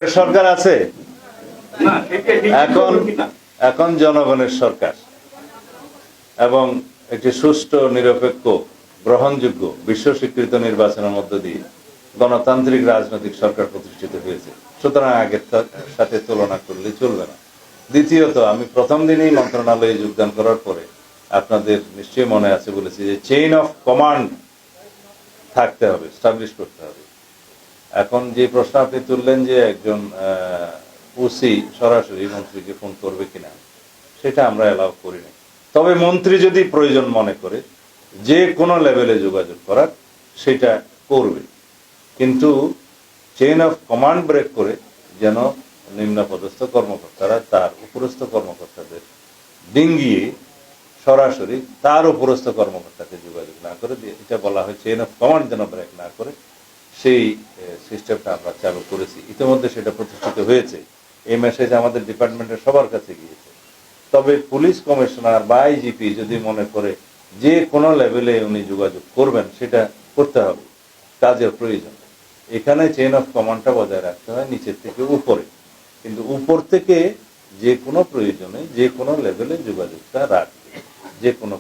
সরকার আছে এখন এখন জনগণের সরকার এবং একটি সুষ্ঠু নিরপেক্ষ গ্রহণযোগ্য বিশ্ব স্বীকৃত নির্বাচনের মধ্য দিয়ে গণতান্ত্রিক রাজনৈতিক সরকার প্রতিষ্ঠিত হয়েছে। সুতরাং আগের সাথে তুলনা করলে চলবে না। দ্বিতীয়ত, আমি প্রথম দিনেই মন্ত্রণালয়ে যোগদান করার পরে আপনাদের নিশ্চয়ই মনে আছে বলেছি যে চেইন অফ কমান্ড থাকতে হবে, স্টাবলিশ করতে হবে। এখন যে প্রশ্ন আপনি তুললেন যে একজন ওসি সরাসরি মন্ত্রীকে ফোন করবে কিনা, সেটা আমরা অ্যালাউ করি না। তবে মন্ত্রী যদি প্রয়োজন মনে করে যে কোনো লেভেলে যোগাযোগ করার, সেটা করবে, কিন্তু চেইন অফ কমান্ড ব্রেক করে যেন নিম্নপদস্থ কর্মকর্তারা তার উপরস্থ কর্মকর্তাদের ডিঙ্গিয়ে সরাসরি তার উপরস্থ কর্মকর্তাকে যোগাযোগ না করে দিয়ে, এটা বলা হয় চেইন অফ কমান্ড যেন ব্রেক না করে, সেই সিস্টেমটা আমরা চালু করেছি। ইতিমধ্যে সেটা প্রতিষ্ঠিত হয়েছে। এই মেসেজ আমাদের ডিপার্টমেন্টের সবার কাছে গিয়েছে। তবে পুলিশ কমিশনার বা আইজিপি যদি মনে করে যে কোনো লেভেলে উনি যোগাযোগ করবেন, সেটা করতে হবে, কাজের প্রয়োজন। এখানে চেইন অফ কমান্ডটা বজায় রাখতে হয় নিচের থেকে উপরে, কিন্তু উপর থেকে যে কোনো প্রয়োজনে যে কোনো লেভেলে যোগাযোগটা রাখবে, যে কোনো